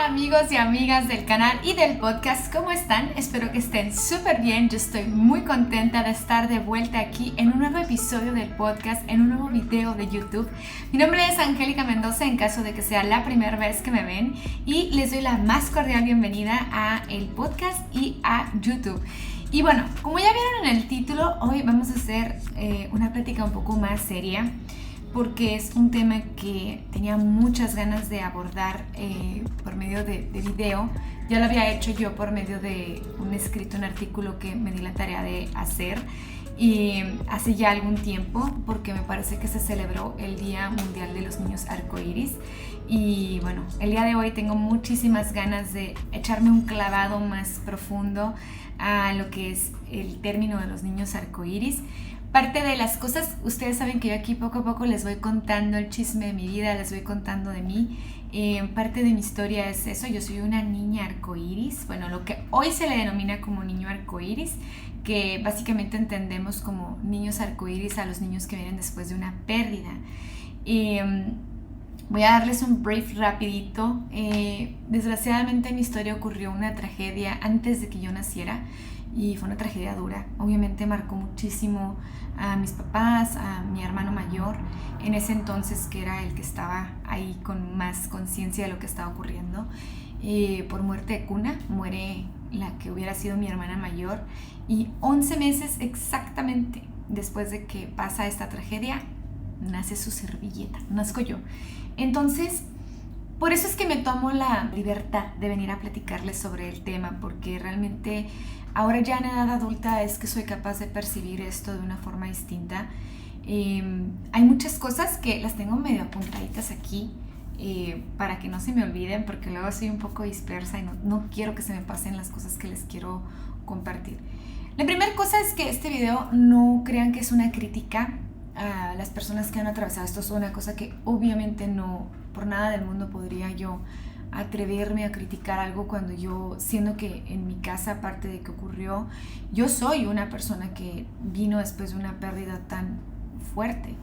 amigos y amigas del canal y del podcast, ¿cómo están? Espero que estén súper bien. Yo estoy muy contenta de estar de vuelta aquí en un nuevo episodio del podcast, en un nuevo video de YouTube. Mi nombre es Angélica Mendoza, en caso de que sea la primera vez que me ven, y les doy la más cordial bienvenida a el podcast y a YouTube. Y bueno, como ya vieron en el título, hoy vamos a hacer una plática un poco más seria, porque es un tema que tenía muchas ganas de abordar por medio de video. Ya lo había hecho yo por medio de un artículo que me di la tarea de hacer y hace ya algún tiempo, porque me parece que se celebró el Día Mundial de los Niños Arcoíris. Y bueno, el día de hoy tengo muchísimas ganas de echarme un clavado más profundo a lo que es el término de los niños arcoíris. Parte de las cosas, ustedes saben que yo aquí poco a poco les voy contando el chisme de mi vida, les voy contando de mí. Parte de mi historia es eso, yo soy una niña arcoíris, bueno, lo que hoy se le denomina como niño arcoíris, que básicamente entendemos como niños arcoíris a los niños que vienen después de una pérdida. Voy a darles un brief rapidito. Desgraciadamente en mi historia ocurrió una tragedia antes de que yo naciera. Y fue una tragedia dura. Obviamente marcó muchísimo a mis papás, a mi hermano mayor, en ese entonces, que era el que estaba ahí con más conciencia de lo que estaba ocurriendo. Por muerte de cuna, muere la que hubiera sido mi hermana mayor. Y 11 meses exactamente después de que pasa esta tragedia, nace su servilleta, nazco yo. Entonces, por eso es que me tomo la libertad de venir a platicarles sobre el tema, porque realmente ahora ya en edad adulta es que soy capaz de percibir esto de una forma distinta. Hay muchas cosas que las tengo medio apuntaditas aquí para que no se me olviden, porque luego soy un poco dispersa y no quiero que se me pasen las cosas que les quiero compartir. La primera cosa es que este video no crean que es una crítica a las personas que han atravesado esto. Es una cosa que obviamente no, por nada del mundo podría yo atreverme a criticar algo cuando yo, siendo que en mi casa, aparte de que ocurrió, yo soy una persona que vino después de una pérdida tan fuerte.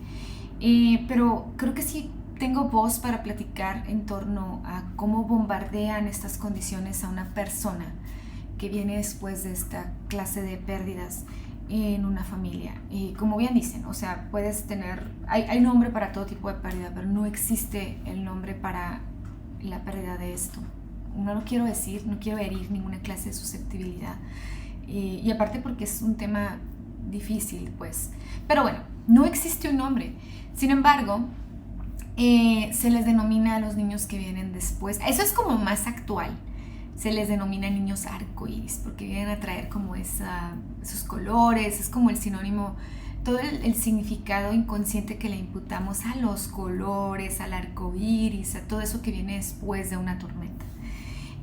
Pero creo que sí tengo voz para platicar en torno a cómo bombardean estas condiciones a una persona que viene después de esta clase de pérdidas en una familia. Y como bien dicen, o sea, puedes tener, hay nombre para todo tipo de pérdida, pero no existe el nombre para la pérdida de esto. No lo quiero decir, no quiero herir ninguna clase de susceptibilidad, y aparte porque es un tema difícil, pues. Pero bueno, no existe un nombre. Sin embargo, se les denomina a los niños que vienen después. Eso es como más actual. Se les denomina niños arcoíris porque vienen a traer como esos colores. Es como el sinónimo, todo el significado inconsciente que le imputamos a los colores, al arcoíris, a todo eso que viene después de una tormenta.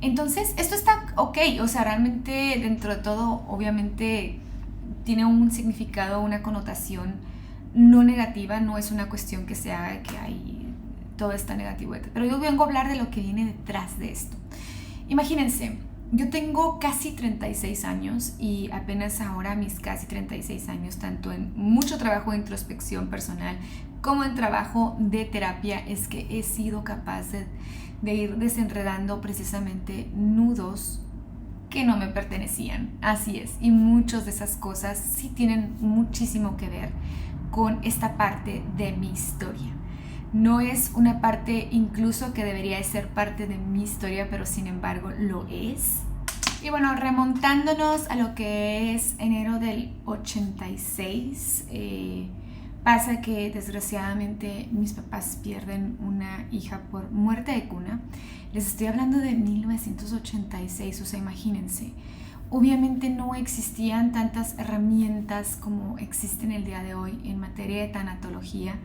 Entonces, esto está ok, o sea, realmente dentro de todo, obviamente tiene un significado, una connotación no negativa, no es una cuestión que se haga que hay todo está negativo, pero yo vengo a hablar de lo que viene detrás de esto. Imagínense, yo tengo casi 36 años y apenas ahora mis casi 36 años, tanto en mucho trabajo de introspección personal como en trabajo de terapia, es que he sido capaz de ir desenredando precisamente nudos que no me pertenecían. Así es, y muchas de esas cosas sí tienen muchísimo que ver con esta parte de mi historia. No es una parte incluso que debería de ser parte de mi historia, pero sin embargo lo es. Y bueno, remontándonos a lo que es enero del 86, pasa que desgraciadamente mis papás pierden una hija por muerte de cuna. Les estoy hablando de 1986, o sea, imagínense. Obviamente no existían tantas herramientas como existen el día de hoy en materia de tanatología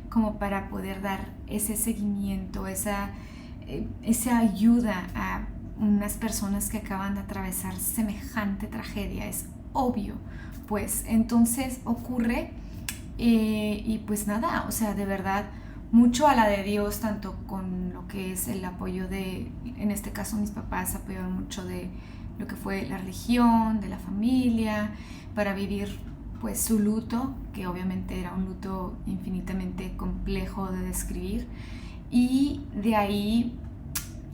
como para poder dar ese seguimiento, esa ayuda a unas personas que acaban de atravesar semejante tragedia. Es obvio, pues. Entonces ocurre y pues nada, o sea, de verdad, mucho a la de Dios, tanto con lo que es el apoyo de, en este caso mis papás apoyaron mucho de lo que fue la religión, de la familia, para vivir pues su luto, que obviamente era un luto infinitamente complejo de describir. Y de ahí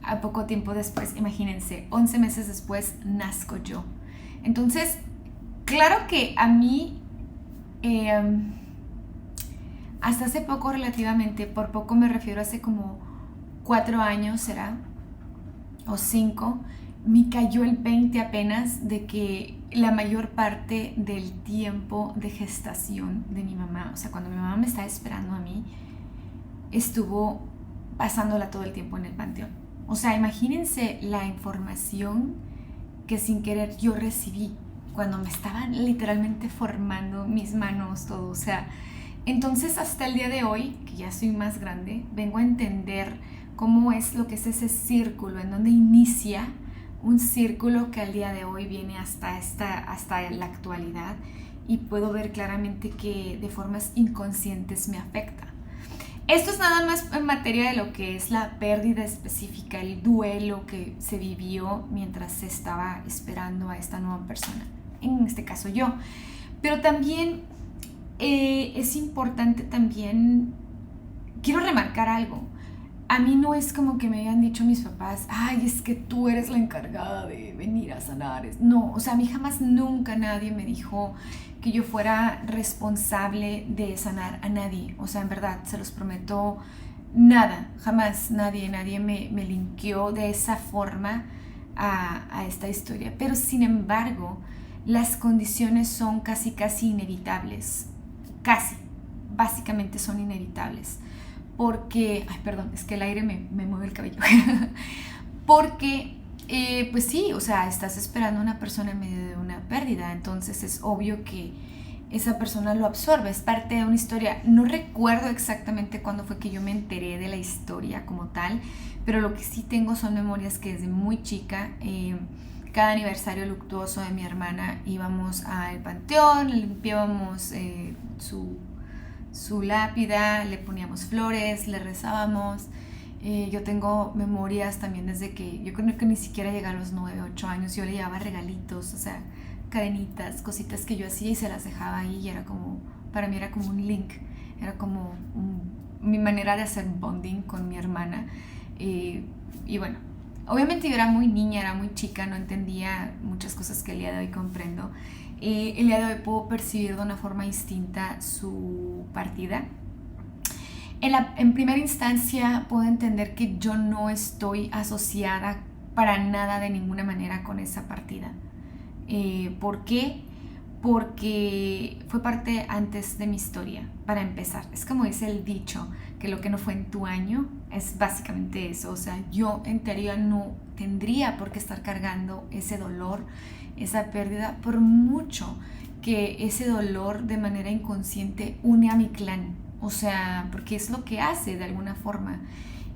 a poco tiempo después, imagínense, 11 meses después, nazco yo. Entonces, claro que a mí, hasta hace poco relativamente, por poco me refiero a hace como 4 años, será, o 5, me cayó el 20 apenas de que la mayor parte del tiempo de gestación de mi mamá, o sea, cuando mi mamá me estaba esperando a mí, estuvo pasándola todo el tiempo en el panteón. O sea, imagínense la información que sin querer yo recibí cuando me estaban literalmente formando mis manos, todo. O sea, entonces hasta el día de hoy, que ya soy más grande, vengo a entender cómo es lo que es ese círculo, en donde inicia un círculo que al día de hoy viene hasta la actualidad, y puedo ver claramente que de formas inconscientes me afecta. Esto es nada más en materia de lo que es la pérdida específica, el duelo que se vivió mientras se estaba esperando a esta nueva persona, en este caso yo. Pero también es importante también, quiero remarcar algo. A mí no es como que me hayan dicho mis papás, ay, es que tú eres la encargada de venir a sanar. No, o sea, a mí jamás, nunca nadie me dijo que yo fuera responsable de sanar a nadie. O sea, en verdad, se los prometo, nada, jamás nadie me linkeó de esa forma a esta historia. Pero sin embargo, las condiciones son casi inevitables. Casi, básicamente son inevitables. Porque, ay, perdón, es que el aire me mueve el cabello. Porque, pues sí, o sea, estás esperando a una persona en medio de una pérdida, entonces es obvio que esa persona lo absorbe, es parte de una historia. No recuerdo exactamente cuándo fue que yo me enteré de la historia como tal, pero lo que sí tengo son memorias que desde muy chica, cada aniversario luctuoso de mi hermana, íbamos al panteón, limpiábamos su lápida, le poníamos flores, le rezábamos. Yo tengo memorias también desde que, yo creo que ni siquiera llegué a los 9, 8 años, yo le llevaba regalitos, o sea, cadenitas, cositas que yo hacía y se las dejaba ahí, y era como, para mí era como un link, era como mi manera de hacer bonding con mi hermana. Y bueno, obviamente yo era muy niña, era muy chica, no entendía muchas cosas que el día de hoy comprendo. El día de hoy puedo percibir de una forma distinta su partida. En primera instancia puedo entender que yo no estoy asociada para nada de ninguna manera con esa partida. ¿Por qué? Porque fue parte antes de mi historia, para empezar. Es como dice el dicho, que lo que no fue en tu año, es básicamente eso. O sea, yo en teoría no tendría por qué estar cargando ese dolor, esa pérdida, por mucho que ese dolor de manera inconsciente une a mi clan. O sea, porque es lo que hace de alguna forma.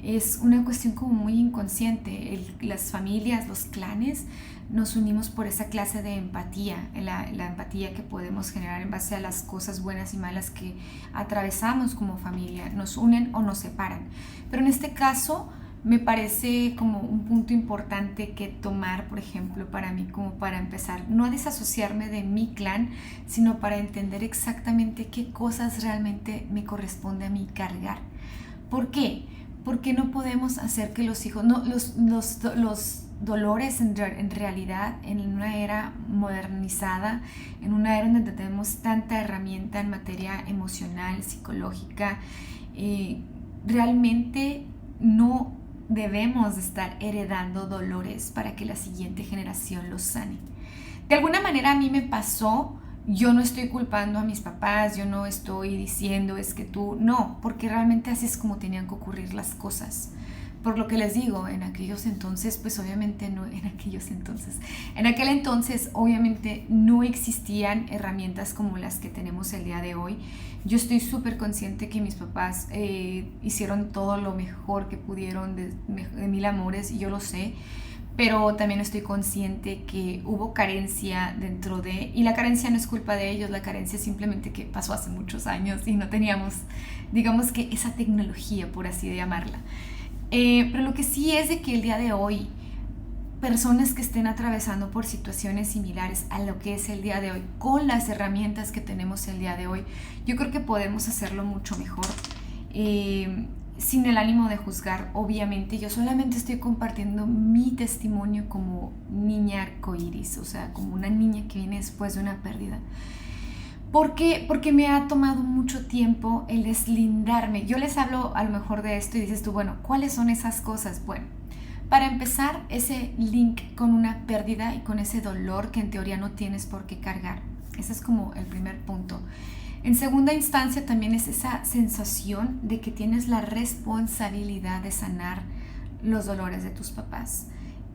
Es una cuestión como muy inconsciente. Las familias, los clanes, nos unimos por esa clase de empatía, la empatía que podemos generar en base a las cosas buenas y malas que atravesamos como familia. Nos unen o nos separan. Pero en este caso me parece como un punto importante que tomar, por ejemplo, para mí, como para empezar, no a desasociarme de mi clan, sino para entender exactamente qué cosas realmente me corresponde a mí cargar. ¿Por qué? Porque no podemos hacer que los hijos, no, los dolores en realidad, en una era modernizada, en una era donde tenemos tanta herramienta en materia emocional, psicológica, realmente no debemos de estar heredando dolores para que la siguiente generación los sane. De alguna manera a mí me pasó. Yo no estoy culpando a mis papás, yo no estoy diciendo es que tú, no, porque realmente así es como tenían que ocurrir las cosas. Por lo que les digo, en aquellos entonces, pues obviamente no, en aquel entonces obviamente no existían herramientas como las que tenemos el día de hoy. Yo estoy súper consciente que mis papás hicieron todo lo mejor que pudieron de mil amores, y yo lo sé. Pero también estoy consciente que hubo carencia dentro de, y la carencia no es culpa de ellos, la carencia es simplemente que pasó hace muchos años y no teníamos, digamos que esa tecnología, por así llamarla. Pero lo que sí es de que el día de hoy, personas que estén atravesando por situaciones similares a lo que es el día de hoy, con las herramientas que tenemos el día de hoy, yo creo que podemos hacerlo mucho mejor. sin el ánimo de juzgar, obviamente. Yo solamente estoy compartiendo mi testimonio como niña arcoíris, o sea, como una niña que viene después de una pérdida. ¿Por qué? Porque me ha tomado mucho tiempo el deslindarme. Yo les hablo a lo mejor de esto y dices tú, bueno, ¿cuáles son esas cosas? Bueno, para empezar, ese link con una pérdida y con ese dolor que en teoría no tienes por qué cargar. Ese es como el primer punto. En segunda instancia también es esa sensación de que tienes la responsabilidad de sanar los dolores de tus papás.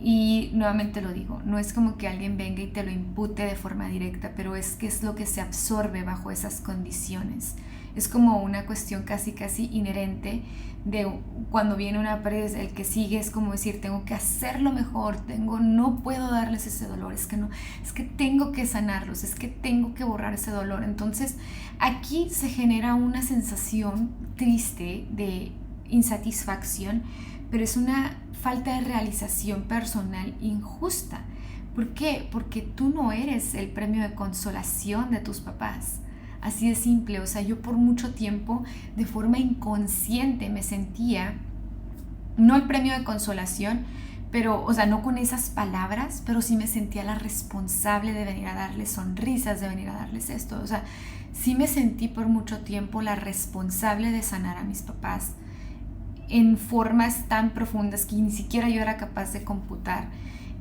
Y nuevamente lo digo, no es como que alguien venga y te lo impute de forma directa, pero es que es lo que se absorbe bajo esas condiciones. Es como una cuestión casi inherente de cuando viene una pérdida, el que sigue es como decir, tengo que hacerlo mejor, no puedo darles ese dolor, es que tengo que sanarlos, es que tengo que borrar ese dolor. Entonces aquí se genera una sensación triste de insatisfacción, pero es una falta de realización personal injusta. ¿Por qué? Porque tú no eres el premio de consolación de tus papás. Así de simple. O sea, yo por mucho tiempo de forma inconsciente me sentía, no el premio de consolación, pero, o sea, no con esas palabras, pero sí me sentía la responsable de venir a darles sonrisas, de venir a darles esto. O sea, sí me sentí por mucho tiempo la responsable de sanar a mis papás en formas tan profundas que ni siquiera yo era capaz de computar.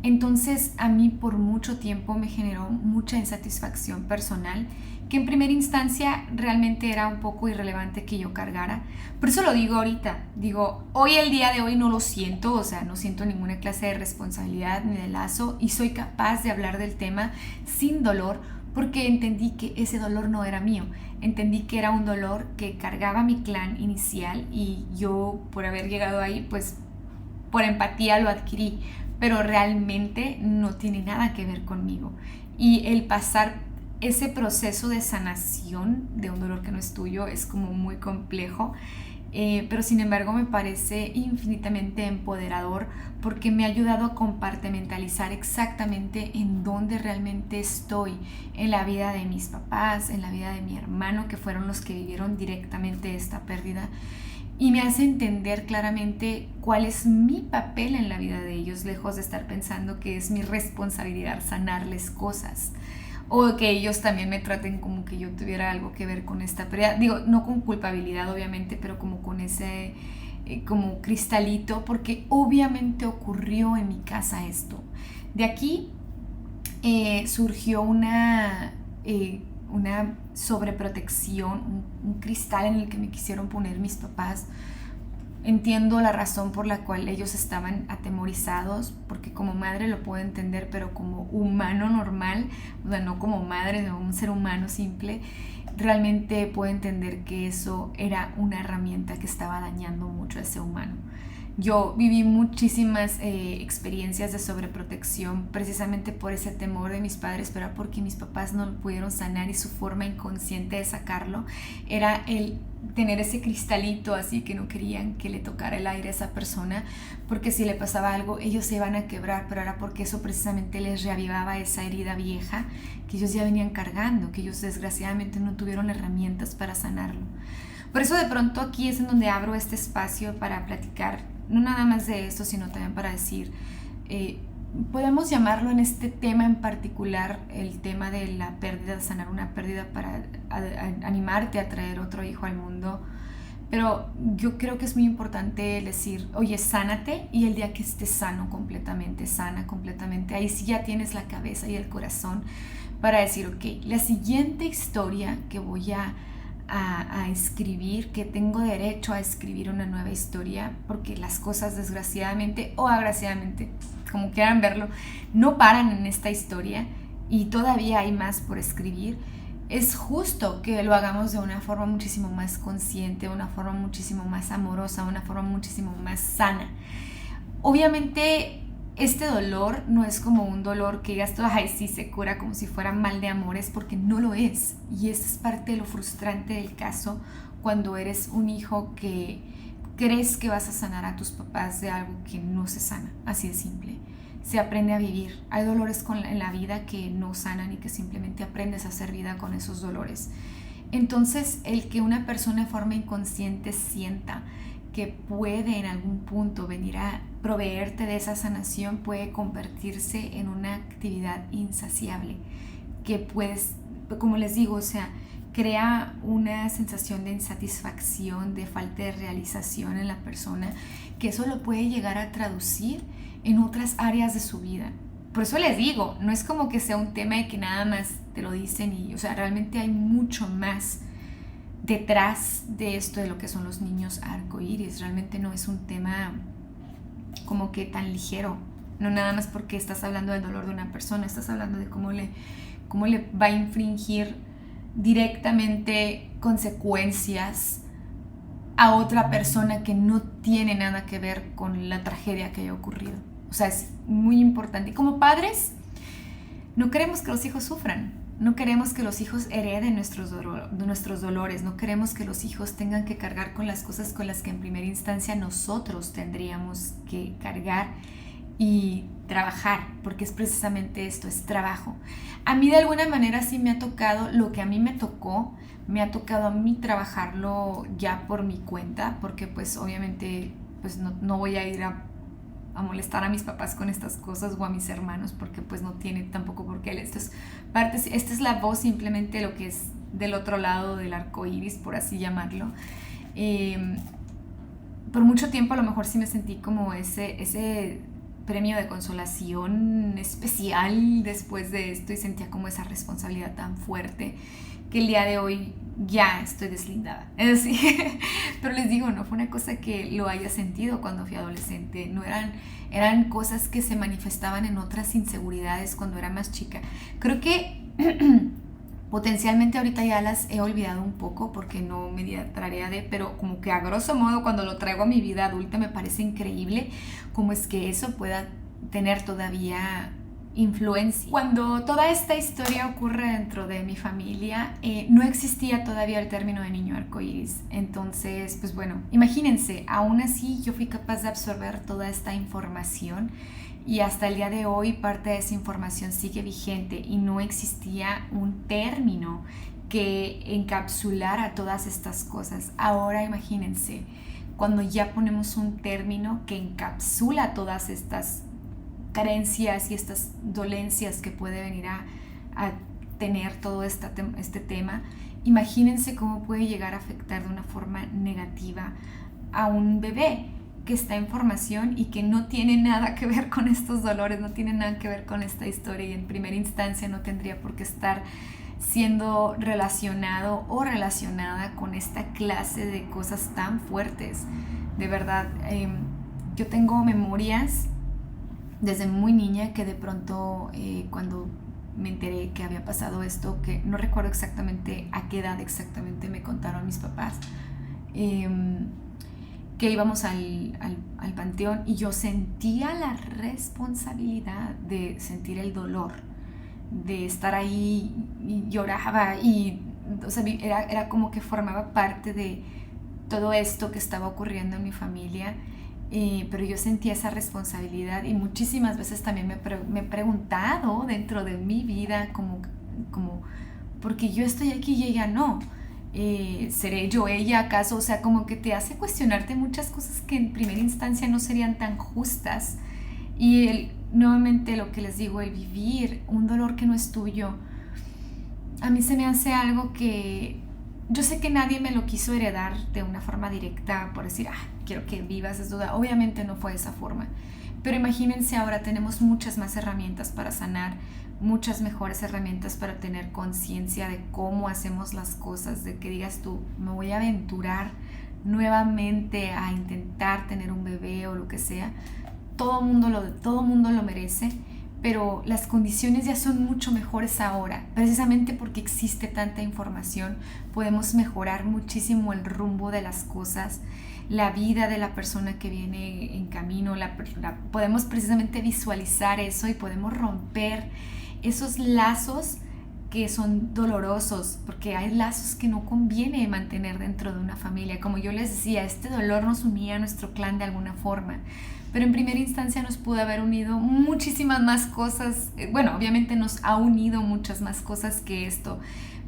Entonces a mí por mucho tiempo me generó mucha insatisfacción personal, que en primera instancia realmente era un poco irrelevante que yo cargara. Por eso lo digo ahorita, digo, hoy el día de hoy no lo siento, o sea, no siento ninguna clase de responsabilidad ni de lazo y soy capaz de hablar del tema sin dolor, porque entendí que ese dolor no era mío. Entendí que era un dolor que cargaba mi clan inicial y yo, por haber llegado ahí, pues por empatía lo adquirí, pero realmente no tiene nada que ver conmigo. Y el pasar ese proceso de sanación de un dolor que no es tuyo es como muy complejo. Pero sin embargo me parece infinitamente empoderador porque me ha ayudado a compartimentalizar exactamente en dónde realmente estoy en la vida de mis papás, en la vida de mi hermano, que fueron los que vivieron directamente esta pérdida, y me hace entender claramente cuál es mi papel en la vida de ellos, lejos de estar pensando que es mi responsabilidad sanarles cosas o que ellos también me traten como que yo tuviera algo que ver con esta pérdida. Digo, no con culpabilidad obviamente, pero como con ese como cristalito, porque obviamente ocurrió en mi casa esto. De aquí surgió una sobreprotección, un cristal en el que me quisieron poner mis papás. Entiendo la razón por la cual ellos estaban atemorizados, porque como madre lo puedo entender, pero como humano normal, o sea, no como madre, sino un ser humano simple, realmente puedo entender que eso era una herramienta que estaba dañando mucho a ese humano. Yo viví muchísimas experiencias de sobreprotección precisamente por ese temor de mis padres, pero porque mis papás no lo pudieron sanar y su forma inconsciente de sacarlo era el tener ese cristalito así que no querían que le tocara el aire a esa persona, porque si le pasaba algo ellos se iban a quebrar, pero era porque eso precisamente les reavivaba esa herida vieja que ellos ya venían cargando, que ellos desgraciadamente no tuvieron herramientas para sanarlo. Por eso de pronto aquí es en donde abro este espacio para platicar, no nada más de esto, sino también para decir, podemos llamarlo en este tema en particular, el tema de la pérdida, de sanar una pérdida para animarte a traer otro hijo al mundo. Pero yo creo que es muy importante decir, oye, sánate, y el día que estés sano completamente, sana completamente, ahí sí ya tienes la cabeza y el corazón para decir, ok, la siguiente historia que voy a escribir, que tengo derecho a escribir una nueva historia, porque las cosas desgraciadamente o agraciadamente, como quieran verlo, no paran en esta historia y todavía hay más por escribir. Es justo que lo hagamos de una forma muchísimo más consciente, una forma muchísimo más amorosa, una forma muchísimo más sana. Obviamente este dolor no es como un dolor que digas, ay, sí, se cura como si fuera mal de amores, porque no lo es. Y esa es parte de lo frustrante del caso cuando eres un hijo que crees que vas a sanar a tus papás de algo que no se sana, así de simple. Se aprende a vivir. Hay dolores en la vida que no sanan y que simplemente aprendes a hacer vida con esos dolores. Entonces, el que una persona de forma inconsciente sienta que puede en algún punto venir a proveerte de esa sanación puede convertirse en una actividad insaciable que puedes, como les digo, o sea, crea una sensación de insatisfacción, de falta de realización en la persona, que eso lo puede llegar a traducir en otras áreas de su vida. Por eso les digo, no es como que sea un tema de que nada más te lo dicen y, o sea, realmente hay mucho más detrás de esto de lo que son los niños arcoíris. Realmente no es un tema como que tan ligero, no nada más porque estás hablando del dolor de una persona, estás hablando de cómo le va a infringir directamente consecuencias a otra persona que no tiene nada que ver con la tragedia que haya ocurrido. O sea, es muy importante. Y como padres, no queremos que los hijos sufran, no queremos que los hijos hereden nuestros dolores, no queremos que los hijos tengan que cargar con las cosas con las que en primera instancia nosotros tendríamos que cargar y trabajar, porque es precisamente esto, es trabajo. A mí de alguna manera sí me ha tocado lo que a mí me ha tocado a mí trabajarlo ya por mi cuenta, porque pues obviamente pues no voy a ir a molestar a mis papás con estas cosas o a mis hermanos, porque pues no tiene tampoco por qué. Esta es la voz simplemente lo que es del otro lado del arco iris, por así llamarlo. Por mucho tiempo a lo mejor sí me sentí como ese premio de consolación especial después de esto y sentía como esa responsabilidad tan fuerte que el día de hoy ya estoy deslindada. Es decir, pero les digo, no fue una cosa que lo haya sentido cuando fui adolescente, no eran cosas que se manifestaban en otras inseguridades cuando era más chica. Creo que potencialmente ahorita ya las he olvidado un poco porque no me di la tarea pero como que a grosso modo cuando lo traigo a mi vida adulta me parece increíble cómo es que eso pueda tener todavía influencia. Cuando toda esta historia ocurre dentro de mi familia, no existía todavía el término de niño arcoíris. Entonces, pues bueno, imagínense, aún así yo fui capaz de absorber toda esta información y hasta el día de hoy parte de esa información sigue vigente y no existía un término que encapsulara todas estas cosas. Ahora imagínense, cuando ya ponemos un término que encapsula todas estas carencias y estas dolencias que puede venir a tener todo este tema, imagínense cómo puede llegar a afectar de una forma negativa a un bebé que está en formación y que no tiene nada que ver con estos dolores, no tiene nada que ver con esta historia y en primera instancia no tendría por qué estar siendo relacionado o relacionada con esta clase de cosas tan fuertes. De verdad, yo tengo memorias desde muy niña que de pronto cuando me enteré que había pasado esto, que no recuerdo exactamente a qué edad exactamente me contaron mis papás, que íbamos al panteón y yo sentía la responsabilidad de sentir el dolor, de estar ahí y lloraba y o sea, era como que formaba parte de todo esto que estaba ocurriendo en mi familia. Pero yo sentía esa responsabilidad y muchísimas veces también me he preguntado dentro de mi vida como porque yo estoy aquí y ella no, ¿seré yo ella acaso? O sea, como que te hace cuestionarte muchas cosas que en primera instancia no serían tan justas y nuevamente lo que les digo, el vivir un dolor que no es tuyo, a mí se me hace algo que yo sé que nadie me lo quiso heredar de una forma directa por decir, quiero que vivas esto. Obviamente no fue de esa forma. Pero imagínense ahora tenemos muchas más herramientas para sanar, muchas mejores herramientas para tener conciencia de cómo hacemos las cosas, de que digas tú, me voy a aventurar nuevamente a intentar tener un bebé o lo que sea. Todo mundo lo merece. Pero las condiciones ya son mucho mejores ahora, precisamente porque existe tanta información, podemos mejorar muchísimo el rumbo de las cosas, la vida de la persona que viene en camino, podemos precisamente visualizar eso y podemos romper esos lazos que son dolorosos, porque hay lazos que no conviene mantener dentro de una familia. Como yo les decía, este dolor nos unía a nuestro clan de alguna forma, pero en primera instancia nos pudo haber unido muchísimas más cosas. Bueno, obviamente nos ha unido muchas más cosas que esto,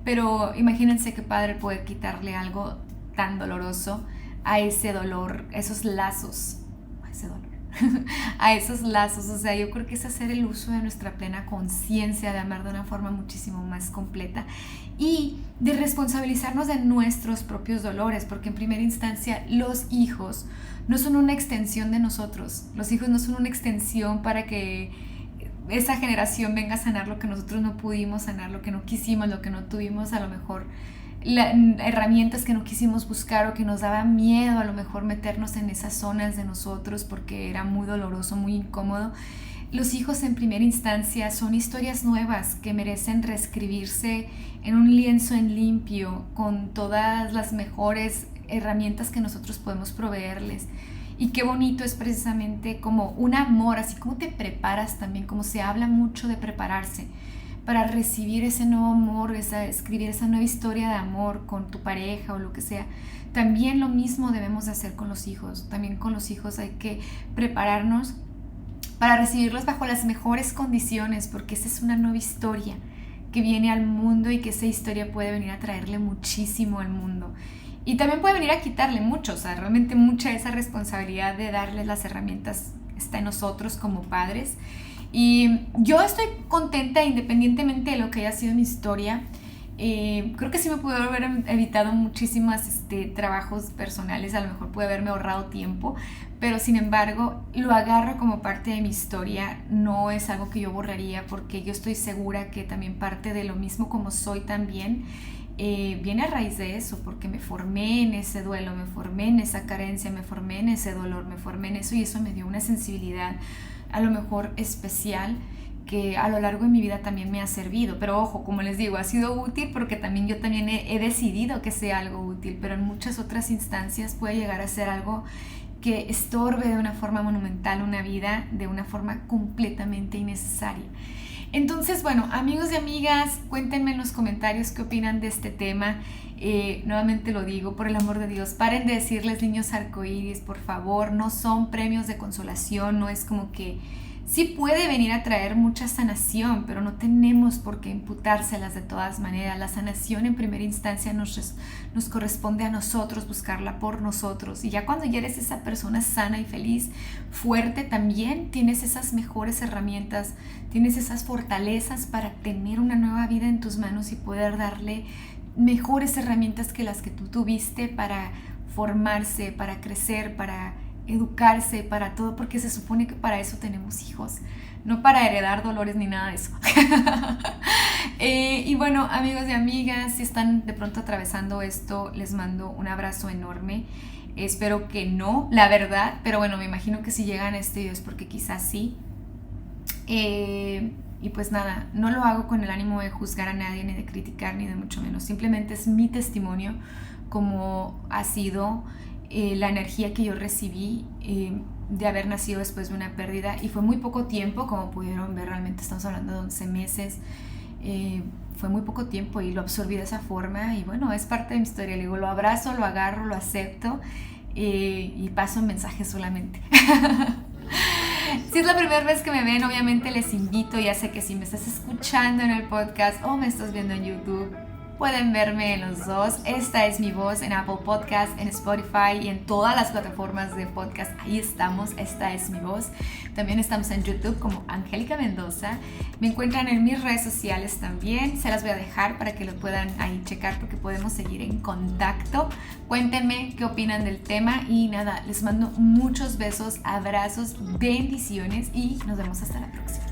pero imagínense qué padre poder quitarle algo tan doloroso a ese dolor, a esos lazos, a ese dolor, a esos lazos. O sea, yo creo que es hacer el uso de nuestra plena conciencia, de amar de una forma muchísimo más completa y de responsabilizarnos de nuestros propios dolores, porque en primera instancia los hijos no son una extensión de nosotros. Los hijos no son una extensión para que esa generación venga a sanar lo que nosotros no pudimos sanar, lo que no quisimos, lo que no tuvimos, a lo mejor herramientas que no quisimos buscar o que nos daba miedo a lo mejor meternos en esas zonas de nosotros porque era muy doloroso, muy incómodo. Los hijos en primera instancia son historias nuevas que merecen reescribirse en un lienzo en limpio con todas las mejores herramientas que nosotros podemos proveerles. Y qué bonito es precisamente como un amor, así como te preparas también, como se habla mucho de prepararse para recibir ese nuevo amor, escribir esa nueva historia de amor con tu pareja o lo que sea. También lo mismo debemos de hacer con los hijos. También con los hijos hay que prepararnos para recibirlos bajo las mejores condiciones, porque esa es una nueva historia que viene al mundo y que esa historia puede venir a traerle muchísimo al mundo. Y también puede venir a quitarle mucho, o sea, realmente mucha de esa responsabilidad de darles las herramientas está en nosotros como padres. Y yo estoy contenta independientemente de lo que haya sido mi historia. Creo que sí me pude haber evitado muchísimos trabajos personales, a lo mejor pude haberme ahorrado tiempo, pero sin embargo lo agarro como parte de mi historia, no es algo que yo borraría porque yo estoy segura que también parte de lo mismo como soy también viene a raíz de eso, porque me formé en ese duelo, me formé en esa carencia, me formé en ese dolor, me formé en eso y eso me dio una sensibilidad a lo mejor especial que a lo largo de mi vida también me ha servido. Pero ojo, como les digo, ha sido útil porque también yo también he decidido que sea algo útil, pero en muchas otras instancias puede llegar a ser algo que estorbe de una forma monumental una vida de una forma completamente innecesaria. Entonces, bueno, amigos y amigas, cuéntenme en los comentarios qué opinan de este tema. Nuevamente lo digo, por el amor de Dios, paren de decirles niños arcoíris, por favor, no son premios de consolación, no es como que sí puede venir a traer mucha sanación, pero no tenemos por qué imputárselas de todas maneras. La sanación en primera instancia nos corresponde a nosotros, buscarla por nosotros. Y ya cuando ya eres esa persona sana y feliz, fuerte, también tienes esas mejores herramientas, tienes esas fortalezas para tener una nueva vida en tus manos y poder darle mejores herramientas que las que tú tuviste para formarse, para crecer, para educarse, para todo, porque se supone que para eso tenemos hijos, no para heredar dolores ni nada de eso. Y bueno, amigos y amigas, si están de pronto atravesando esto, les mando un abrazo enorme. Espero que no, la verdad, pero bueno, me imagino que si llegan a este video es porque quizás sí. Y pues nada, no lo hago con el ánimo de juzgar a nadie, ni de criticar, ni de mucho menos. Simplemente es mi testimonio, como ha sido la energía que yo recibí de haber nacido después de una pérdida. Y fue muy poco tiempo, como pudieron ver, realmente estamos hablando de 11 meses. Fue muy poco tiempo y lo absorbí de esa forma. Y bueno, es parte de mi historia. Le digo, lo abrazo, lo agarro, lo acepto y paso mensajes solamente. Si es la primera vez que me ven, obviamente les invito, ya sé que si me estás escuchando en el podcast o me estás viendo en YouTube, pueden verme en los dos. Esta es mi voz en Apple Podcast, en Spotify y en todas las plataformas de podcast. Ahí estamos, esta es mi voz. También estamos en YouTube como Angélica Mendoza. Me encuentran en mis redes sociales también. Se las voy a dejar para que lo puedan ahí checar porque podemos seguir en contacto. Cuéntenme qué opinan del tema y nada, les mando muchos besos, abrazos, bendiciones y nos vemos hasta la próxima.